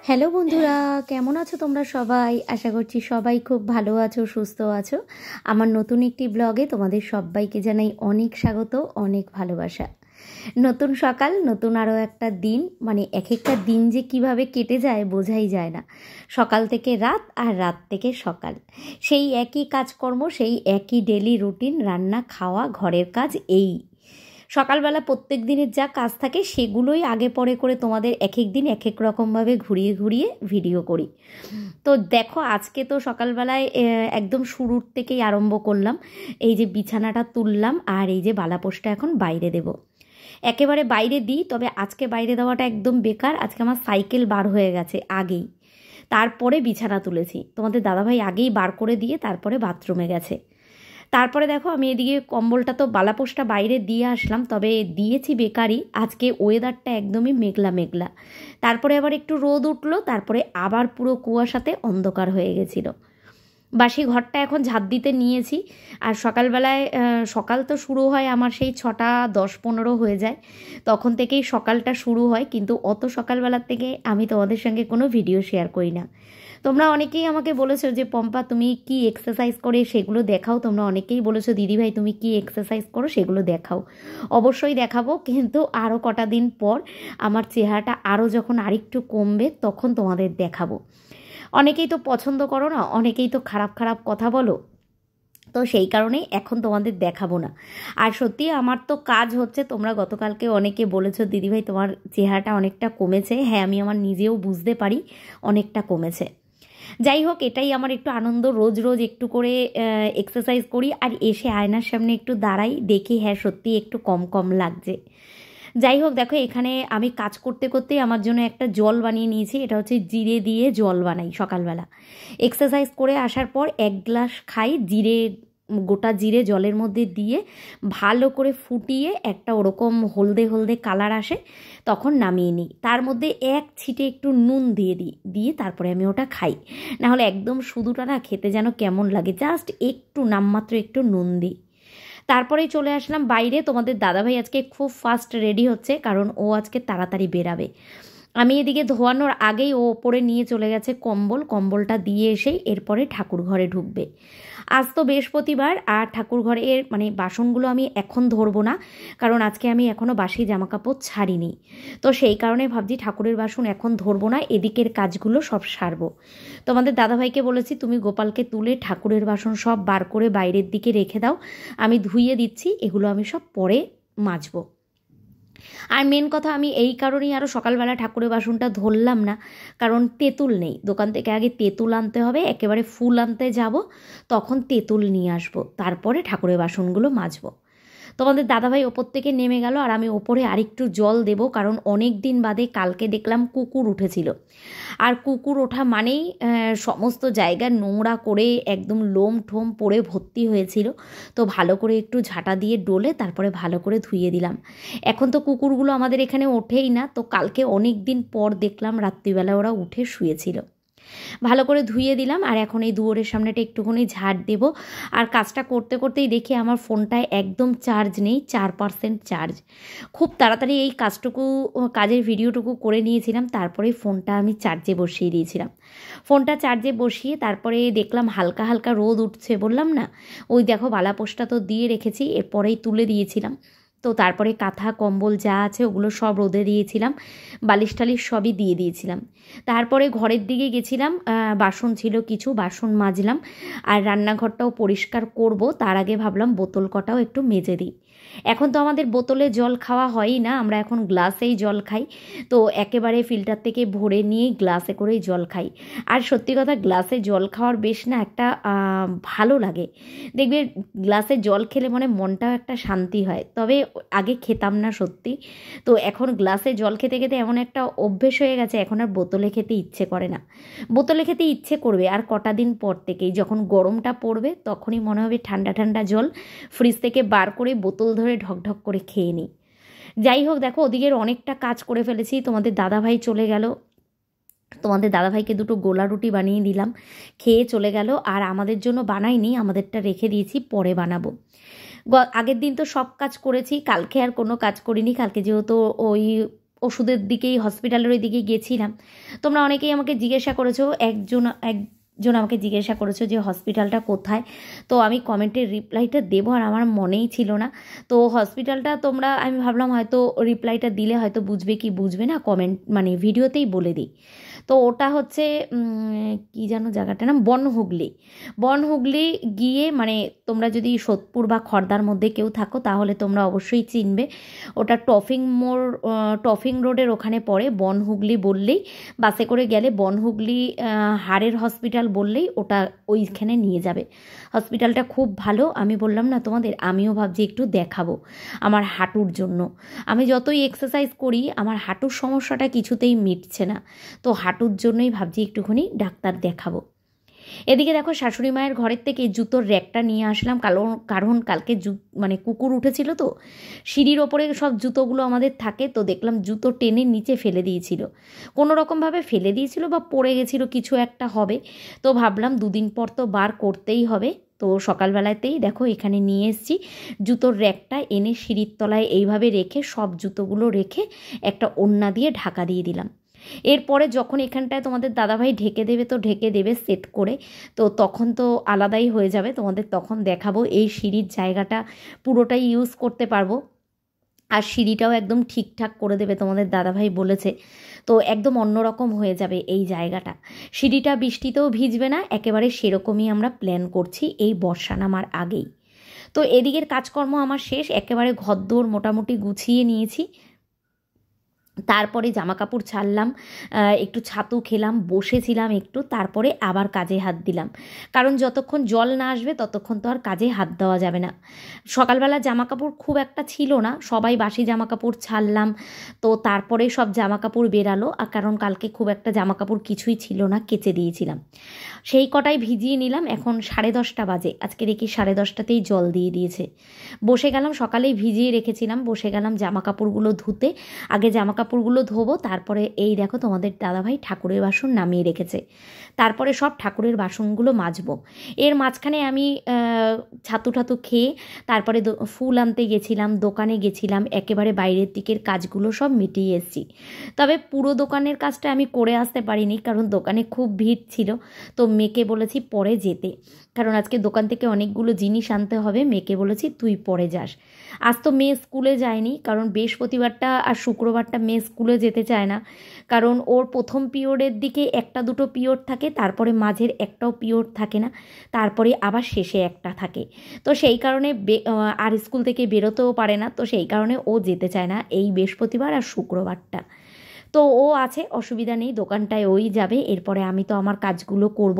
Hello বন্ধুরা, কেমন আছো তোমরা সবাই? আশা করছি সবাই খুব ভালো আছো, সুস্থ আছো। আমার নতুন একটি ব্লগে তোমাদের সবাইকে জানাই অনেক স্বাগত, অনেক ভালোবাসা। নতুন সকাল, নতুন আরও একটা দিন, মানে এক একটা দিন যে কিভাবে কেটে যায় বোঝাই যায় না। সকাল থেকে রাত আর রাত থেকে সকাল, সেই একই কাজকর্ম, সেই একই ডেলি রুটিন, রান্না, খাওয়া, ঘরের কাজ। এই সকালবেলা প্রত্যেক দিনের যা কাজ থাকে সেগুলোই আগে পরে করে তোমাদের এক এক দিন এক এক রকমভাবে ঘুরিয়ে ঘুরিয়ে ভিডিও করি। তো দেখো, আজকে তো সকালবেলায় একদম শুরুর থেকেই আরম্ভ করলাম। এই যে বিছানাটা তুললাম আর এই যে বালাপোষটা এখন বাইরে দেব। একেবারে বাইরে দিই, তবে আজকে বাইরে দেওয়াটা একদম বেকার। আজকে আমার সাইকেল বার হয়ে গেছে আগেই, তারপরে বিছানা তুলেছি। তোমাদের দাদাভাই আগেই বার করে দিয়ে তারপরে বাথরুমে গেছে। তারপরে দেখো, আমি এদিকে কম্বলটা তো বালাপোষটা বাইরে দিয়ে আসলাম, তবে দিয়েছি বেকারই। আজকে ওয়েদারটা একদমই মেঘলা মেঘলা, তারপরে আবার একটু রোদ উঠলো, তারপরে আবার পুরো কুয়াশাতে অন্ধকার হয়ে গেছিলো। বাসি ঘরটা এখন ঝাঁট দিতে নিয়েছি। আর সকালবেলায় সকাল তো শুরু হয় আমার সেই 6:10-15 হয়ে যায়, তখন থেকেই সকালটা শুরু হয়। কিন্তু অত সকালবেলার থেকে আমি তোমাদের সঙ্গে কোনো ভিডিও শেয়ার করি না। তোমরা অনেকেই আমাকে বলেছো যে পম্পা তুমি কি এক্সারসাইজ করে সেগুলো দেখাও। তোমরা অনেকেই বলেছো দিদিভাই তুমি কি এক্সারসাইজ করো সেগুলো দেখাও। অবশ্যই দেখাবো, কিন্তু আরও কটা দিন পর আমার চেহারাটা আরও যখন আরেকটু কমবে তখন তোমাদের দেখাবো। অনেকেই তো পছন্দ করো না, অনেকেই তো খারাপ খারাপ কথা বলো, তো সেই কারণেই এখন তোমাদের দেখাবো না। আর সত্যি আমার তো কাজ হচ্ছে। তোমরা গতকালকে অনেকে বলেছো দিদিভাই তোমার চেহারাটা অনেকটা কমেছে। হ্যাঁ, আমি আমার নিজেও বুঝতে পারি অনেকটা কমেছে। যাই হোক, এটাই আমার একটু আনন্দ। রোজ রোজ একটু করে এক্সারসাইজ করি আর এসে আয়নার সামনে একটু দাঁড়াই, দেখি হ্যাঁ সত্যি একটু কম কম লাগছে। যাই হোক, দেখো এখানে আমি কাজ করতে করতেই আমার জন্য একটা জল বানিয়ে নিয়েছি। এটা হচ্ছে জিরে দিয়ে জল বানাই সকালবেলা। এক্সারসাইজ করে আসার পর 1 গ্লাস খাই জিরে, গোটা জিরে জলের মধ্যে দিয়ে ভালো করে ফুটিয়ে একটা ওরকম হলদে হলদে কালার আসে, তখন নামিয়ে নিই। তার মধ্যে এক ছিটে একটু নুন দিয়ে দিই, দিয়ে তারপরে আমি ওটা খাই। নাহলে একদম শুধুটা না খেতে যেন কেমন লাগে, জাস্ট একটু নামমাত্র একটু নুন দিই। তারপরেই চলে আসলাম বাইরে। তোমাদের দাদাভাই আজকে খুব ফাস্ট রেডি হচ্ছে, কারণ ও আজকে তাড়াতাড়ি বেরাবে। আমি এদিকে ধোয়ানোর আগেই ও ওপরে নিয়ে চলে গেছে কম্বল। কম্বলটা দিয়ে এসেই এরপরে ঠাকুর ঘরে ঢুকবে। আজ তো বৃহস্পতিবার, আর ঠাকুর ঘরের মানে বাসনগুলো আমি এখন ধরবো না, কারণ আজকে আমি এখনও বাসি জামাকাপড় ছাড়িনি। তো সেই কারণে ভাবছি ঠাকুরের বাসন এখন ধরবো না, এদিকের কাজগুলো সব সারবো। তোমাদের দাদাভাইকে বলেছি তুমি গোপালকে তুলে ঠাকুরের বাসন সব বার করে বাইরের দিকে রেখে দাও, আমি ধুইয়ে দিচ্ছি, এগুলো আমি সব পরে মাজবো। আর মেন কথা, আমি এই কারণেই আরও সকালবেলা ঠাকুরের বাসনটা ধরলাম না, কারণ তেঁতুল নেই। দোকান থেকে আগে তেঁতুল আনতে হবে, একেবারে ফুল আনতে যাব, তখন তেঁতুল নিয়ে আসবো, তারপরে ঠাকুরের বাসনগুলো মাজবো। তোমাদের দাদাভাই ওপর থেকে নেমে গেল আর আমি ওপরে আরেকটু জল দেব, কারণ অনেক দিন বাদে কালকে দেখলাম কুকুর উঠেছিল। আর কুকুর ওঠা মানেই সমস্ত জায়গা নোংরা করে একদম লোম ঠোম পড়ে ভর্তি হয়েছিল। তো ভালো করে একটু ঝাঁটা দিয়ে ডলে তারপরে ভালো করে ধুয়ে দিলাম। এখন তো কুকুরগুলো আমাদের এখানে ওঠেই না, তো কালকে অনেক দিন পর দেখলাম রাত্রিবেলা ওরা উঠে শুয়েছিল। ভালো করে ধুয়ে দিলাম আর এখন এই দুয়ারের সামনেটা একটুখানি ঝাড় দেব। আর কাজটা করতে করতেই দেখি আমার ফোনটায় একদম চার্জ নেই, 4% চার্জ। খুব তাড়াতাড়ি এই কাজের ভিডিওটুকু করে নিয়েছিলাম, তারপরে ফোনটা আমি চার্জে বসিয়ে দিয়েছিলাম। ফোনটা চার্জে বসিয়ে তারপরে দেখলাম হালকা হালকা রোদ উঠছে, বললাম না, ওই দেখো বালাপোষটা তো দিয়ে রেখেছি, এরপরেই তুলে দিয়েছিলাম। তো তারপরে কাঁথা কম্বল যা আছে ওগুলো সব রোদে দিয়েছিলাম, বালিশ টালিশ সবই দিয়ে দিয়েছিলাম। তারপরে ঘরের দিকে গেছিলাম, বাসন ছিল কিছু, বাসন মাজলাম আর রান্নাঘরটাও পরিষ্কার করব। তার আগে ভাবলাম বোতল কটাও একটু মেজে দিই। এখন তো আমাদের বোতলে জল খাওয়া হয়ই না, আমরা এখন গ্লাসেই জল খাই। তো একেবারে ফিল্টার থেকে ভরে নিয়ে গ্লাসে করেই জল খাই। আর সত্যি কথা, গ্লাসে জল খাওয়ার বেশ না একটা ভালো লাগে। দেখবে গ্লাসে জল খেলে মানে মনটাও একটা শান্তি হয়। তবে আগে খেতাম না সত্যি, তো এখন গ্লাসে জল খেতে খেতে এমন একটা অভ্যেস হয়ে গেছে, এখন আর বোতলে খেতে ইচ্ছে করে না। বোতলে খেতে ইচ্ছে করবে আর কটা দিন পর থেকেই, যখন গরমটা পড়বে তখনই মনে হবে ঠান্ডা ঠান্ডা জল ফ্রিজ থেকে বার করে বোতল ধরে ঢকঢক করে খেয়ে নিই। যাই হোক, দেখো ওদিকের অনেকটা কাজ করে ফেলেছি। তোমাদের দাদাভাই চলে গেল, তোমাদের দাদাভাইকে দুটো গোলা রুটি বানিয়ে দিলাম, খেয়ে চলে গেল। আর আমাদের জন্য বানাইনি, আমাদেরটা রেখে দিয়েছি, পরে বানাবো। আগের দিন তো সব কাজ করেছি, কালকে আর কোনো কাজ করিনি। কালকে যেহেতু ওই ওষুধের দিকেই হসপিটালের ওই দিকেই গেছিলাম। তোমরা অনেকেই আমাকে জিজ্ঞাসা করেছো, একজন আমাকে জিজ্ঞাসা করেছো যে হসপিটালটা কোথায়। তো আমি কমেন্টের রিপ্লাইটা দেবো আর আমার মনেই ছিল না। তো হসপিটালটা আমি ভাবলাম হয়তো রিপ্লাইটা দিলে হয়তো বুঝবে কি বুঝবে না, কমেন্ট মানে ভিডিওতেই বলে দিই। তো ওটা হচ্ছে কি যেন জায়গাটার নাম, বনহুগলি গিয়ে, মানে তোমরা যদি সোদপুর বা খড়দার মধ্যে কেউ থাকো তাহলে তোমরা অবশ্যই চিনবে। ওটা টফিং রোডের ওখানে পড়ে। বনহুগলি বললেই, বাসে করে গেলে বনহুগলি হাড়ের হসপিটাল বললেই ওটা ওইখানে নিয়ে যাবে। হসপিটালটা খুব ভালো। আমি বললাম না তোমাদের, আমিও ভাবছি একটু দেখাবো আমার হাঁটুর জন্য। আমি যতই এক্সারসাইজ করি আমার হাঁটুর সমস্যাটা কিছুতেই মিটছে না। তো হাঁটুর জন্যই ভাবছি একটুখানি ডাক্তার দেখাবো। এদিকে দেখো শাশুড়ি মায়ের ঘরের থেকে জুতোর র্যাকটা নিয়ে আসলাম, কারণ কালকে মানে কুকুর উঠেছিল, তো সিঁড়ির ওপরে সব জুতোগুলো আমাদের থাকে। তো দেখলাম জুতো টেনে নিচে ফেলে দিয়েছিল, কোনো রকমভাবে ফেলে দিয়েছিল বা পড়ে গেছিল, কিছু একটা হবে। তো ভাবলাম দুদিন পর তো বার করতেই হবে। তো সকালবেলাতেই দেখো এখানে নিয়ে এসেছি জুতোর র্যাকটা, এনে সিঁড়ির তলায় এইভাবে রেখে সব জুতোগুলো রেখে একটা ওড়না দিয়ে ঢাকা দিয়ে দিলাম। এরপরে যখন এখানটায় তোমাদের দাদাভাই ঢেকে দেবে, তো ঢেকে দেবে সেট করে, তো তখন তো আলাদাই হয়ে যাবে, তোমাদের তখন দেখাবো। এই সিঁড়ির জায়গাটা পুরোটাই ইউজ করতে পারবো, আর সিঁড়িটাও একদম ঠিকঠাক করে দেবে তোমাদের দাদাভাই বলেছে। তো একদম অন্যরকম হয়ে যাবে এই জায়গাটা। সিঁড়িটা বৃষ্টিতেও ভিজবে না, একেবারে সেরকমই আমরা প্ল্যান করছি এই বর্ষা নামার আগেই। তো এদিকের কাজকর্ম আমার শেষ, একেবারে ঘরদোর মোটামুটি গুছিয়ে নিয়েছি। তারপরে জামা কাপড় ছাড়লাম, একটু ছাতু খেলাম, বসেছিলাম একটু, তারপরে আবার কাজে হাত দিলাম। কারণ যতক্ষণ জল না আসবে ততক্ষণ তো আর কাজে হাত দেওয়া যাবে না। সকালবেলা জামা কাপড় খুব একটা ছিল না, সবাই বাসি জামা কাপড় ছাড়লাম। তো তারপরে সব জামা কাপড় বেরালো, আর কারণ কালকে খুব একটা জামা কাপড় কিছুই ছিল না, কেচে দিয়েছিলাম, সেই কটাই ভিজিয়ে নিলাম। এখন 10:30 বাজে, আজকে দেখি 10:30তেই জল দিয়ে দিয়েছে। বসে গেলাম, সকালেই ভিজিয়ে রেখেছিলাম, বসে গেলাম জামা কাপড়গুলো ধুতে। আগে জামা কাপড়গুলো ধোবো, তারপরে এই দেখো তোমাদের দাদাভাই ঠাকুরের বাসন নামিয়ে রেখেছে, তারপরে সব ঠাকুরের বাসনগুলো মাজবো। এর মাঝখানে আমি ছাতু ঠাতু খেয়ে তারপরে ফুল আনতে গেছিলাম, দোকানে গেছিলাম, একেবারে বাইরের দিকের কাজগুলো সব মিটিয়ে এসেছি। তবে পুরো দোকানের কাজটা আমি করে আসতে পারিনি, কারণ দোকানে খুব ভিড় ছিল। তো মেয়েকে বলেছি পরে যেতে, কারণ আজকে দোকান থেকে অনেকগুলো জিনিস আনতে হবে। মেয়েকে বলেছি তুই পরে যাস। আজ তো মেয়ে স্কুলে যায়নি, কারণ বৃহস্পতিবারটা আর শুক্রবারটা মেয়ে স্কুলে যেতে চায় না, কারণ ওর প্রথম পিরিয়ডের দিকে একটা দুটো পিরিয়ড থাকে, তারপরে মাঝের একটাও পিরিয়ড থাকে না, তারপরে আবার শেষে একটা থাকে। তো সেই কারণে আর স্কুল থেকে বেরোতেও পারে না, তো সেই কারণে ও যেতে চায় না এই বৃহস্পতিবার আর শুক্রবারটা। তো ও আছে, অসুবিধা নেই, দোকানটায় ওই যাবে, এরপরে আমি তো আমার কাজগুলো করব।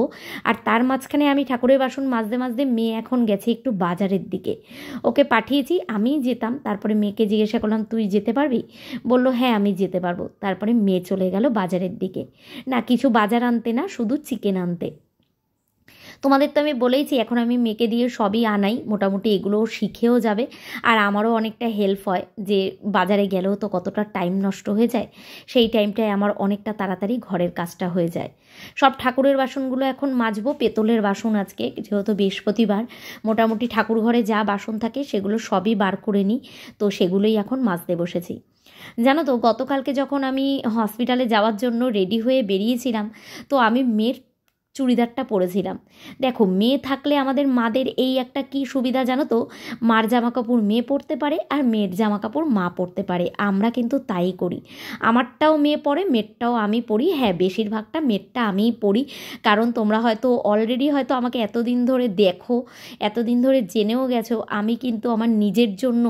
আর তার মাঝখানে আমি ঠাকুরের বাসন মাজতে মাজতে মেয়ে এখন গেছে একটু বাজারের দিকে, ওকে পাঠিয়েছি, আমি যেতাম। তারপরে মেয়েকে জিজ্ঞাসা করলাম তুই যেতে পারবি, বলল হ্যাঁ আমি যেতে পারবো। তারপরে মেয়ে চলে গেল বাজারের দিকে, না কিছু বাজার আনতে না, শুধু চিকেন আনতে। তোমাদের তো আমি বলেইছি এখন আমি মেয়েকে দিয়ে সবই আনাই, মোটামুটি এগুলোও শিখেও যাবে, আর আমারও অনেকটা হেল্প হয়, যে বাজারে গেলেও তো কতটা টাইম নষ্ট হয়ে যায়, সেই টাইমটায় আমার অনেকটা তাড়াতাড়ি ঘরের কাজটা হয়ে যায়। সব ঠাকুরের বাসনগুলো এখন মাজবো, পেতলের বাসন আজকে যেহেতু বৃহস্পতিবার, মোটামুটি ঠাকুর ঘরে যা বাসন থাকে সেগুলো সবই বার করে নিই, তো সেগুলোই এখন মাজতে বসেছি। জানো তো গতকালকে যখন আমি হসপিটালে যাওয়ার জন্য রেডি হয়ে বেরিয়েছিলাম, তো আমি মেয়ের চুড়িদারটা পরেছিলাম। দেখো মেয়ে থাকলে আমাদের মাদের এই একটা কি সুবিধা জানো তো, মার জামা কাপড় মেয়ে পরতে পারে আর মেয়ের জামা কাপড় মা পরতে পারে, আমরা কিন্তু তাই করি। আমারটাও মেয়ে পরে, মেয়েরটাও আমি পরি, হ্যাঁ বেশিরভাগটা মেয়েরটা আমিই পরি, কারণ তোমরা হয়তো অলরেডি হয়তো আমাকে এতদিন ধরে দেখো, এতদিন ধরে জেনেও গেছো, আমি কিন্তু আমার নিজের জন্য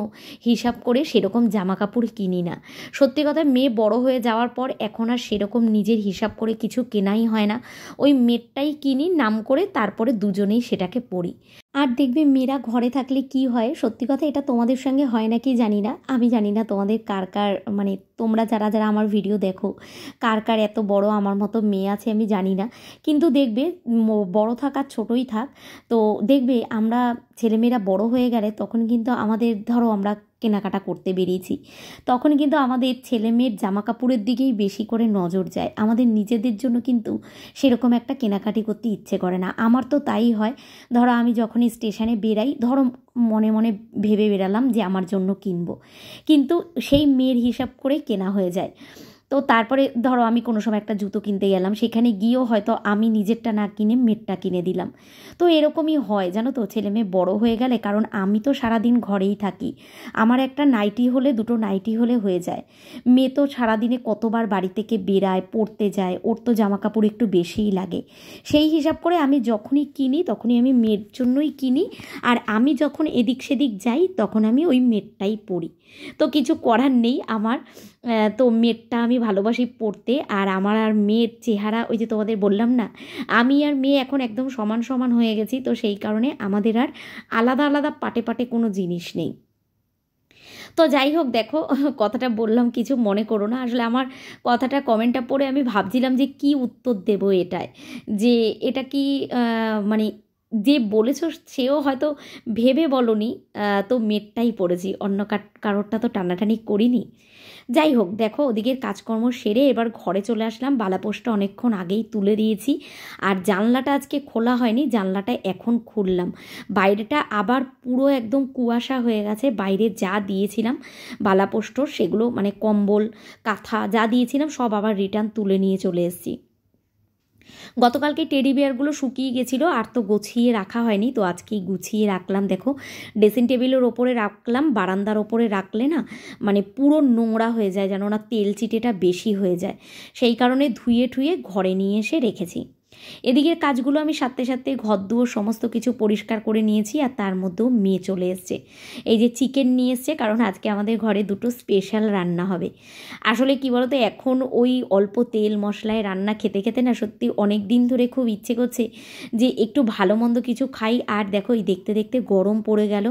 হিসাব করে সেরকম জামা কাপড় কিনি না। সত্যি কথা, মেয়ে বড় হয়ে যাওয়ার পর এখন আর সেরকম নিজের হিসাব করে কিছু কেনাই হয় না, ওই মেয়েরটাই কিনি নাম করে, তারপরে দুজনেই সেটাকে পরি। আর দেখবে মেয়েরা ঘরে থাকলে কি হয়, সত্যি কথা এটা তোমাদের সঙ্গে হয় নাকি জানি না, আমি জানি না তোমাদের কার কার, মানে তোমরা যারা যারা আমার ভিডিও দেখো কার কার এত বড় আমার মতো মেয়ে আছে আমি জানি না, কিন্তু দেখবে বড় থাক আর ছোটোই থাক, তো দেখবে আমরা ছেলেমেয়েরা বড় হয়ে গেলে তখন কিন্তু আমাদের, ধরো আমরা কেনাকাটা করতে বেরিয়েছি, তখন কিন্তু আমাদের ছেলে মেয়ের জামা কাপড়ের দিকেই বেশি করে নজর যায়, আমাদের নিজেদের জন্য কিন্তু সেরকম একটা কেনাকাটি করতে ইচ্ছে করে না। আমার তো তাই হয়, ধরো আমি যখনই স্টেশনে বেরাই, ধরো মনে মনে ভেবে বেরালাম যে আমার জন্য কিনবো, কিন্তু সেই মেয়ের হিসাব করে কেনা হয়ে যায়। তো তারপরে ধরো আমি কোনো সময় একটা জুতো কিনতে গেলাম, সেখানে গিয়েও হয়তো আমি নিজেরটা না কিনে মেয়েরটা কিনে দিলাম। তো এরকমই হয় জানো তো, ছেলে মেয়ে বড় হয়ে গেলে, কারণ আমি তো সারাদিন ঘরেই থাকি, আমার একটা নাইটি হলে দুটো নাইটি হলে হয়ে যায়। মেয়ে তো সারাদিনে কতবার বাড়ি থেকে বেরায়, পড়তে যায়, ওর তো জামা কাপড় একটু বেশিই লাগে। সেই হিসাব করে আমি যখনই কিনি তখনই আমি মেয়ের জন্যই কিনি, আর আমি যখন এদিক সেদিক যাই তখন আমি ওই মেয়েরটাই পরি। তো কিছু করার নেই আমার। তো মেয়েরটা আমি ভালোবাসি পড়তে। আর আমার আর মেয়ের চেহারা, ওই যে তোমাদের বললাম না, আমি আর মেয়ে এখন একদম সমান সমান হয়ে গেছি, তো সেই কারণে আমাদের আর আলাদা আলাদা পাটে পাটে কোনো জিনিস নেই। তো যাই হোক, দেখো কথাটা বললাম, কিছু মনে করো না, আসলে আমার কথাটা কমেন্টটা পড়ে আমি ভাবছিলাম যে কি উত্তর দেব এটায়, যে এটা কি মানে যে বলেছো সেও হয়তো ভেবে বলনি, তো মেয়েরটাই পড়েছি, অন্য কারোরটা তো টানাটানি করিনি। যাই হোক, দেখো ওদিকের কাজকর্ম সেরে এবার ঘরে চলে আসলাম। বালাপোষটা অনেকক্ষণ আগেই তুলে দিয়েছি, আর জানলাটা আজকে খোলা হয়নি, জানলাটা এখন খুললাম। বাইরেটা আবার পুরো একদম কুয়াশা হয়ে গেছে, বাইরে যা দিয়েছিলাম বালাপোষ্ট সেগুলো মানে কম্বল কাঁথা যা দিয়েছিলাম সব আবার রিটার্ন তুলে নিয়ে চলে এসেছি। গতকালকে টেডি বিয়ারগুলো শুকিয়ে গেছিলো, আর তো গুছিয়ে রাখা হয়নি, তো আজকেই গুছিয়ে রাখলাম। দেখো ড্রেসিং টেবিলের ওপরে রাখলাম, বারান্দার ওপরে রাখলে না মানে পুরো নোংরা হয়ে যায়, যেন না তেল চিটেটা বেশি হয়ে যায়, সেই কারণে ধুয়ে ঠুয়ে ঘরে নিয়ে এসে রেখেছি। এদিকের কাজগুলো আমি সাথে সাথে ঘর দুয়ার সমস্ত কিছু পরিষ্কার করে নিয়েছি, আর তার মধ্যেও মেয়ে চলে এসছে। এই যে চিকেন নিয়ে এসছে, কারণ আজকে আমাদের ঘরে দুটো স্পেশাল রান্না হবে। আসলে কি বলতো, এখন ওই অল্প তেল মশলায় রান্না খেতে খেতে না সত্যি অনেক দিন ধরে খুব ইচ্ছে করছে যে একটু ভালো মন্দ কিছু খাই। আর দেখো এই দেখতে দেখতে গরম পড়ে গেল,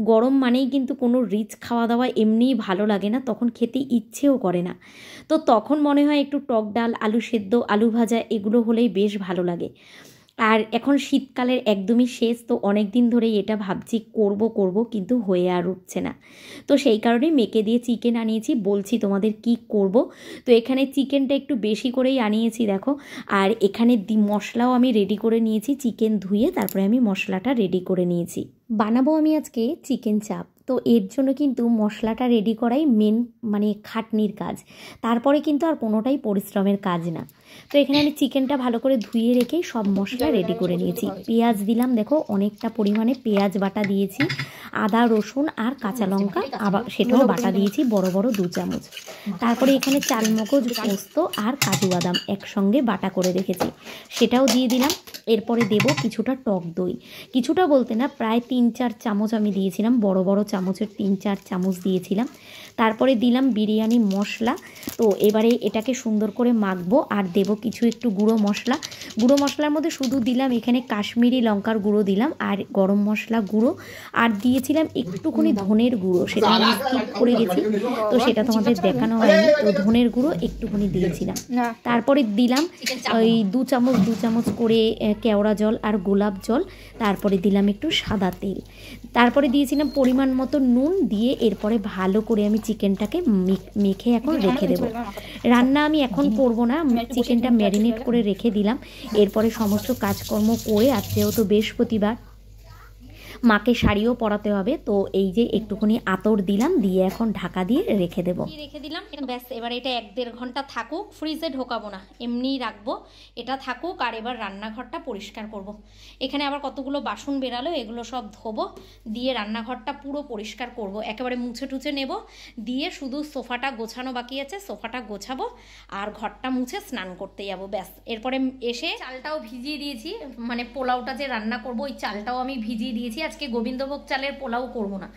গরম মানেই কিন্তু কোনো রিচ খাওয়া দাওয়া এমনিই ভালো লাগে না, তখন খেতে ইচ্ছেও করে না। তো তখন মনে হয় একটু টক ডাল, আলু সেদ্ধ, আলু ভাজা এগুলো হলেই বেশ ভালো লাগে। আর এখন শীতকালের একদমই শেষ, তো অনেক দিন ধরেই এটা ভাবছি করব করব, কিন্তু হয়ে আর উঠছে না। তো সেই কারণেই মেয়েকে দিয়ে চিকেন আনিয়েছি, বলছি তোমাদের কি করব। তো এখানে চিকেনটা একটু বেশি করেই আনিয়েছি দেখো, আর এখানে মশলাও আমি রেডি করে নিয়েছি, চিকেন ধুয়ে তারপরে আমি মশলাটা রেডি করে নিয়েছি। বানাবো আমি আজকে চিকেন চাপ, তো এর জন্য কিন্তু মশলাটা রেডি করাই মেন মানে খাটনির কাজ, তারপরে কিন্তু আর কোনোটাই পরিশ্রমের কাজ না। তো এখানে আমি চিকেনটা ভালো করে ধুয়ে রেখেই সব মশলা রেডি করে নিয়েছি। পেঁয়াজ দিলাম, দেখো অনেকটা পরিমাণে পেঁয়াজ বাটা দিয়েছি, আদা রসুন আর কাঁচা লঙ্কা আবার সেটাও বাটা দিয়েছি বড় বড় 2 চামচ। তারপরে এখানে চালমগজ, পোস্ত আর কাজু বাদাম একসঙ্গে বাটা করে রেখেছি, সেটাও দিয়ে দিলাম। এরপরে দেব কিছুটা টক দই, কিছুটা বলতে না প্রায় 3-4 চামচ আমি দিয়েছিলাম, বড় বড় চামচের 3-4 চামচ দিয়েছিলাম। তারপরে দিলাম বিরিয়ানি মশলা। তো এবারে এটাকে সুন্দর করে মাখবো, আর দেব কিছু একটু গুঁড়ো মশলা। গুঁড়ো মশলার মধ্যে শুধু দিলাম এখানে কাশ্মীরি লঙ্কার গুঁড়ো দিলাম, আর গরম মশলা গুঁড়ো, আর দিয়েছিলাম একটুখানি ধনের গুঁড়ো, সেটা আমি স্কিপ করে গেছি, তো সেটা তোমাদের দেখানো হয়নি। তো ধনের গুঁড়ো একটুখানি দিয়েছিলাম। তারপরে দিলাম ওই 2 চামচ করে কেওড়া জল আর গোলাপ জল, তারপরে দিলাম একটু সাদা তেল, তারপরে দিয়েছিলাম পরিমাণ মতো নুন দিয়ে এরপরে ভালো করে আমি চিকেনটাকে মেখে এখন রেখে দেবো। রান্না আমি এখন করব না, চিকেনটা ম্যারিনেট করে রেখে দিলাম। এরপরে সমস্ত কাজকর্ম করে, আর যেহেতু বৃহস্পতিবার মাকে শাড়িও পরাতে হবে, তো এই যে একটুখানি আতর দিলাম, দিয়ে এখন ঢাকা দিয়ে রেখে দেবো। রেখে দিলাম ব্যাস। এবার এটা 1-1.5 ঘন্টা থাকুক, ফ্রিজে ঢোকাবো না, এমনিই রাখবো, এটা থাকুক। আর এবার রান্নাঘরটা পরিষ্কার করব। এখানে আবার কতগুলো বাসন বেরালো, এগুলো সব ধোবো, দিয়ে রান্নাঘরটা পুরো পরিষ্কার করব, একেবারে মুছে টুছে নেব, দিয়ে শুধু সোফাটা গোছানো বাকি আছে, সোফাটা গোছাবো আর ঘরটা মুছে স্নান করতে যাবো, ব্যাস। এরপরে এসে চালটাও ভিজিয়ে দিয়েছি, মানে পোলাওটা যে রান্না করব ওই চালটাও আমি ভিজিয়ে দিয়েছি। আজকে গোবিন্দভোগ চালের পোলাও করব না,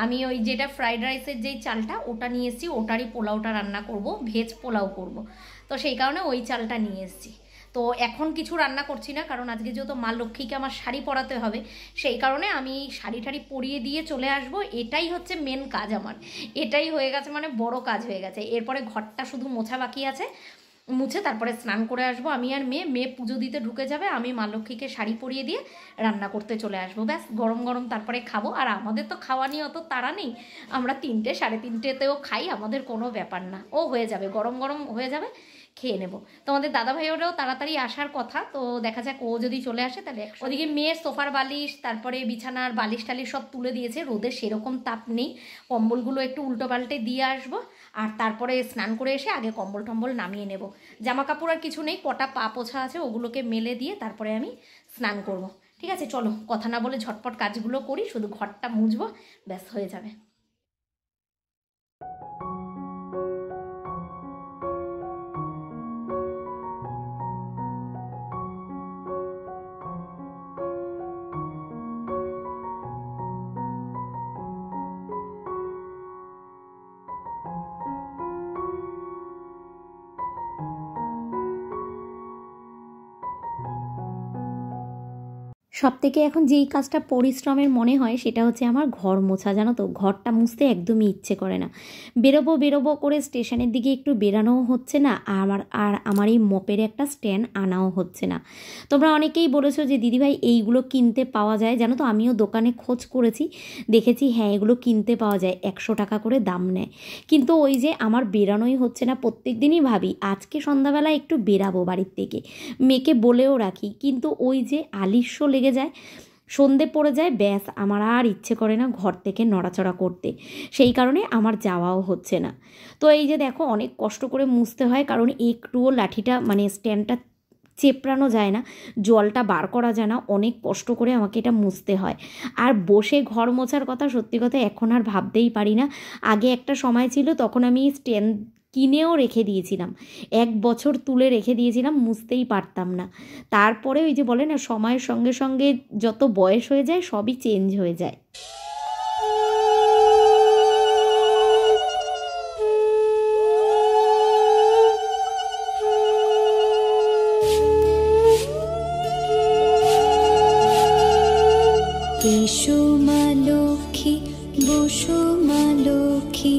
আমি ওই যেটা ফ্রাইড রাইসের যেই চালটা ওটা নিয়ে এসেছি, ওটারই পোলাওটা রান্না করব, ভেজ পোলাও করব, তো সেই কারণে ওই চালটা নিয়ে এসেছি। তো এখন কিছু রান্না করছি না, কারণ আজকে যেহেতু মা লক্ষ্মীকে আমার শাড়ি পরাতে হবে, সেই কারণে আমি শাড়ি টাড়ি পরিয়ে দিয়ে চলে আসব, এটাই হচ্ছে মেন কাজ আমার, এটাই হয়ে গেছে, মানে বড় কাজ হয়ে গেছে। এরপরে ঘরটা শুধু মোছা বাকি আছে, মুছে তারপরে স্নান করে আসবো আমি আর মেয়ে পুজো দিতে ঢুকে যাবে, আমি মা লক্ষ্মীকে শাড়ি পরিয়ে দিয়ে রান্না করতে চলে আসবো, ব্যাস। গরম গরম তারপরে খাবো, আর আমাদের তো খাওয়া নিয়ে অত তাড়া নেই, আমরা 3টে 3:30তেও খাই, আমাদের কোনো ব্যাপার না, ও হয়ে যাবে, গরম গরম হয়ে যাবে, খেয়ে নেব। তোমাদের দাদাভাইয়েরও তাড়াতাড়ি আসার কথা, তো দেখা যাক ও যদি চলে আসে তাহলে। ওদিকে মেয়ের সোফার বালিশ, তারপরে বিছানার বালিশ টালিশ সব তুলে দিয়েছে, রোদের সেরকম তাপ নেই, কম্বলগুলো একটু উল্টো পাল্টে দিয়ে আসবো, আর তারপরে স্নান করে এসে আগে কম্বল টম্বল নামিয়ে নেব। জামা কাপড় আর কিছু নেই, কটা পা পোছা আছে, ওগুলোকে মেলে দিয়ে তারপরে আমি স্নান করব। ঠিক আছে, চলো কথা না বলে ঝটপট কাজগুলো করি, শুধু ঘরটা মুছবো, ব্যাস হয়ে যাবে। সবথেকে এখন যেই কাজটা পরিশ্রমের মনে হয় সেটা হচ্ছে আমার ঘর মোছা। জানো তো, ঘরটা মুছতে একদমই ইচ্ছে করে না। বেরোবো করে স্টেশনের দিকে একটু বেরানোও হচ্ছে না, আমার এই মপের একটা স্ট্যান্ড আনাও হচ্ছে না। তোমরা অনেকেই বলেছো যে দিদিভাই এইগুলো কিনতে পাওয়া যায়। জানো তো, আমিও দোকানে খোঁজ করেছি, দেখেছি হ্যাঁ এগুলো কিনতে পাওয়া যায়, 100 টাকা করে দাম নেয়। কিন্তু ওই যে আমার বেরানোই হচ্ছে না। প্রত্যেক দিনই ভাবি আজকে সন্ধ্যাবেলা একটু বেরাবো বাড়ির থেকে, মেয়েকে বলেও রাখি, কিন্তু ওই যে আলিস্য লেগে যায়, সন্ধে পড়ে যায়, ব্যাস আমার আর ইচ্ছে করে না ঘর থেকে নড়াচড়া করতে, সেই কারণে আমার যাওয়াও হচ্ছে না। তো এই যে দেখো অনেক কষ্ট করে মুছতে হয়, কারণ একটুও লাঠিটা মানে স্ট্যান্ডটা চেপড়ানো যায় না, জলটা বার করা যায় না, অনেক কষ্ট করে আমাকে এটা মুছতে হয়। আর বসে ঘর মোছার কথা সত্যি কথা এখন আর ভাবতেই পারি না। আগে একটা সময় ছিল তখন আমি স্ট্যান্ড কিনেও রেখে দিয়েছিলাম, 1 বছর তুলে রেখে দিয়েছিলাম, মুছতেই পারতাম না। তারপরে ওই যে বলে না সময়ের সঙ্গে সঙ্গে যত বয়স হয়ে যায় সবই চেঞ্জ হয়ে যায়। এসো মা লক্ষ্মী, বসো মা লক্ষ্মী,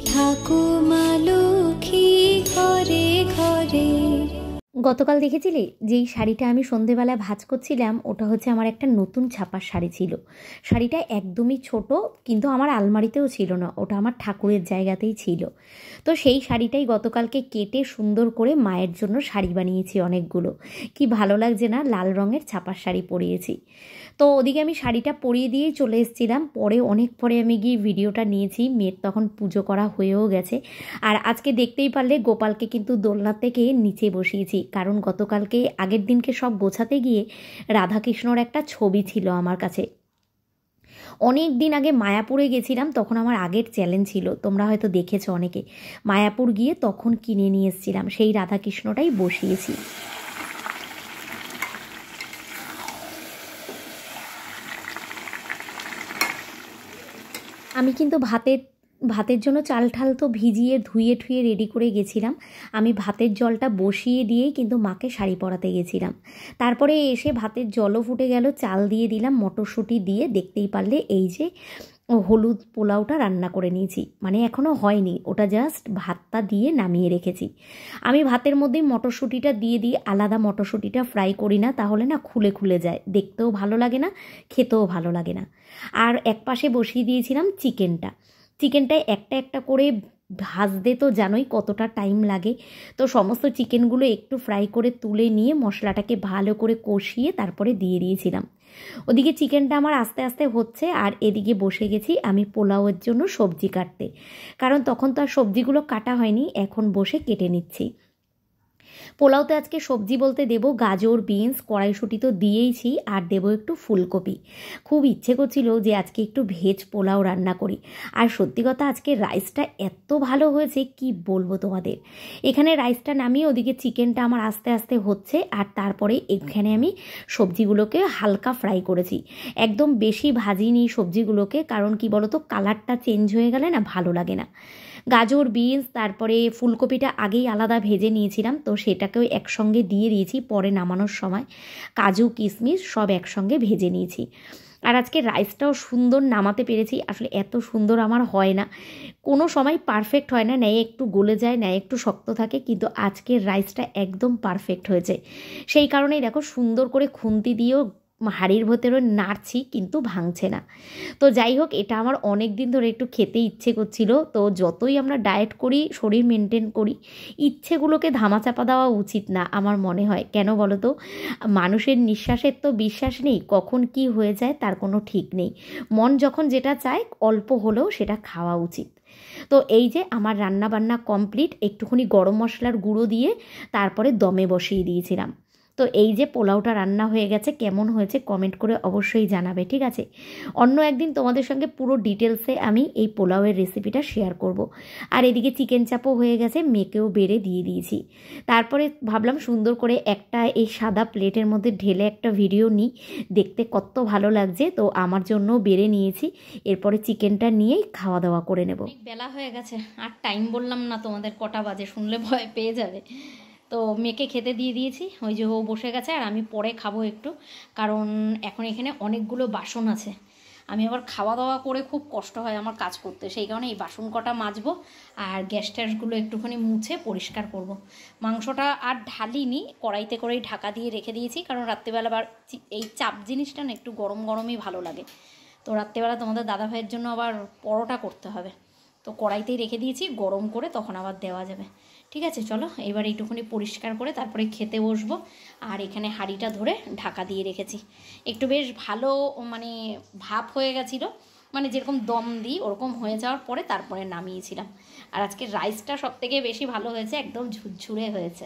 থাকো মা লক্ষ্মী ঘরে ঘরে। গতকাল দেখেছিলে যেই শাড়িটা আমি সন্ধেবেলায় ভাঁজ করছিলাম, ওটা হচ্ছে আমার একটা নতুন ছাপার শাড়ি ছিল। শাড়িটা একদমই ছোট, কিন্তু আমার আলমারিতেও ছিল না, ওটা আমার ঠাকুরের জায়গাতেই ছিল। তো সেই শাড়িটাই গতকালকে কেটে সুন্দর করে মায়ের জন্য শাড়ি বানিয়েছি অনেকগুলো। কি ভালো লাগছে না, লাল রঙের ছাপার শাড়ি পরিয়েছি। তো ওদিকে আমি শাড়িটা পরিয়ে দিয়েই চলে এসেছিলাম, পরে অনেক পরে আমি গিয়ে ভিডিওটা নিয়েছি, মেয়ের তখন পুজো করা হয়েও গেছে। আর আজকে দেখতেই পারলে গোপালকে কিন্তু দোলনা থেকে নিচে বসিয়েছি, কারণ গতকালকে আগের দিনকে সব গোছাতে গিয়ে রাধাকৃষ্ণর একটা ছবি ছিল আমার কাছে। অনেক দিন আগে মায়াপুরে গেছিলাম, তখন আমার আগের চ্যালেঞ্জ ছিল, তোমরা হয়তো দেখেছো অনেকে, মায়াপুর গিয়ে তখন কিনে নিয়ে এসেছিলাম, সেই রাধাকৃষ্ণটাই বসিয়েছি। আমি কিন্তু ভাতের জন্য চাল ঠাল তো ভিজিয়ে ধুয়ে ঠুয়ে রেডি করে গেছিলাম। আমি ভাতের জলটা বসিয়ে দিয়েই কিন্তু মাকে শাড়ি পরাতে গেছিলাম। তারপরে এসে ভাতের জলও ফুটে গেল, চাল দিয়ে দিলাম, মটরশুঁটি দিয়ে দেখতেই পারলে এই যে হলুদ পোলাওটা রান্না করে নিয়েছি, মানে এখনও হয়নি, ওটা জাস্ট ভাতটা দিয়ে নামিয়ে রেখেছি। আমি ভাতের মধ্যেই মটরশুঁটিটা দিয়ে দিই, আলাদা মটরশুঁটিটা ফ্রাই করি না, তাহলে না খুলে খুলে যায়, দেখতেও ভালো লাগে না, খেতেও ভালো লাগে না। আর এক পাশে বসিয়ে দিয়েছিলাম চিকেনটায় একটা একটা করে ভাজতে তো জানোই কতটা টাইম লাগে। তো সমস্ত চিকেনগুলো একটু ফ্রাই করে তুলে নিয়ে মশলাটাকে ভালো করে কষিয়ে তারপরে দিয়ে দিয়েছিলাম। ওদিকে চিকেনটা আমার আস্তে আস্তে হচ্ছে, আর এদিকে বসে গেছি আমি পোলাওয়ের জন্য সবজি কাটতে, কারণ তখন তো আর সবজিগুলো কাটা হয়নি, এখন বসে কেটে নিচ্ছি। পোলাওতে আজকে সবজি বলতে দেবো গাজর, বিনস, কড়াইশুঁটি তো দিয়েইছি, আর দেবো একটু ফুলকপি। খুব ইচ্ছে করছিল যে আজকে একটু ভেজ পোলাও রান্না করি। আর সত্যি কথা আজকে রাইসটা এত ভালো হয়েছে কি বলবো তোমাদের। এখানে রাইসটা নামিয়ে ওদিকে চিকেনটা আমার আস্তে আস্তে হচ্ছে, আর তারপরে এখানে আমি সবজিগুলোকে হালকা ফ্রাই করেছি, একদম বেশি ভাজিনি সবজিগুলোকে, কারণ কি বলতো কালারটা চেঞ্জ হয়ে গেলে না ভালো লাগে না। গাজর, বিনস, তারপরে ফুলকপিটা আগেই আলাদা ভেজে নিয়েছিলাম, তো সেটাকেও একসঙ্গে দিয়ে দিয়েছি পরে নামানোর সময়। কাজু, কিশমিশ সব একসঙ্গে ভেজে নিয়েছি। আর আজকে রাইসটাও সুন্দর নামাতে পেরেছি। আসলে এত সুন্দর আমার হয় না, কোনো সময় পারফেক্ট হয় না, নেয় একটু গলে যায়, নেয় একটু শক্ত থাকে, কিন্তু আজকের রাইসটা একদম পারফেক্ট হয়েছে। সেই কারণেই দেখো সুন্দর করে খুন্তি দিয়েও হাঁড়ির ভেতরে নাড়ছি কিন্তু ভাঙছে না। তো যাই হোক, এটা আমার অনেক দিন ধরে একটু খেতে ইচ্ছে করছিল। তো যতই আমরা ডায়েট করি, শরীর মেনটেন করি, ইচ্ছেগুলোকে ধামাচাপা দেওয়া উচিত না আমার মনে হয়। কেন বলো তো, মানুষের নিঃশ্বাসের তো বিশ্বাস নেই, কখন কি হয়ে যায় তার কোনো ঠিক নেই। মন যখন যেটা চায় অল্প হলেও সেটা খাওয়া উচিত। তো এই যে আমার রান্না বান্না কমপ্লিট, একটুখানি গরম মশলার গুঁড়ো দিয়ে তারপরে দমে বসিয়ে দিয়েছিলাম। তো এই যে পোলাওটা রান্না হয়ে গেছে, কেমন হয়েছে কমেন্ট করে অবশ্যই জানাবে, ঠিক আছে? অন্য একদিন তোমাদের সঙ্গে পুরো ডিটেলসে আমি এই পোলাওয়ের রেসিপিটা শেয়ার করব। আর এদিকে চিকেন চাপও হয়ে গেছে, মেয়েকেও বেড়ে দিয়ে দিয়েছি। তারপরে ভাবলাম সুন্দর করে একটা এই সাদা প্লেটের মধ্যে ঢেলে একটা ভিডিও নিই, দেখতে কত ভালো লাগছে। তো আমার জন্যও বেড়ে নিয়েছি, এরপরে চিকেনটা নিয়েই খাওয়া দাওয়া করে নেব। বেলা হয়ে গেছে, আর টাইম বললাম না তোমাদের, কটা বাজে শুনলে ভয় পেয়ে যাবে। তো মেয়েকে খেতে দিয়ে দিয়েছি, ওই যে ও বসে গেছে, আর আমি পরে খাবো একটু, কারণ এখন এখানে অনেকগুলো বাসন আছে। আমি আবার খাওয়া দাওয়া করে খুব কষ্ট হয় আমার কাজ করতে, সেই কারণে এই বাসন কটা মাজবো আর গ্যাস ট্যাসগুলো একটুখানি মুছে পরিষ্কার করব। মাংসটা আর ঢালিনি, কড়াইতে করেই ঢাকা দিয়ে রেখে দিয়েছি, কারণ রাত্রিবেলা আবার এই চাপ জিনিসটা না একটু গরম গরমই ভালো লাগে। তো রাত্রিবেলা তোমাদের দাদাভাইয়ের জন্য আবার পরোটা করতে হবে, তো কড়াইতেই রেখে দিয়েছি, গরম করে তখন আবার দেওয়া যাবে। ঠিক আছে, চলো এবার এইটুকুনি পরিষ্কার করে তারপরে খেতে বসবো। আর এখানে হাঁড়িটা ধরে ঢাকা দিয়ে রেখেছি, একটু বেশ ভালো মানে ভাপ হয়ে গেছিলো, মানে যেরকম দম দিই ওরকম হয়ে যাওয়ার পরে তারপরে নামিয়েছিলাম। আর আজকে রাইসটা সবথেকে বেশি ভালো হয়েছে, একদম ঝুরঝুরে হয়েছে।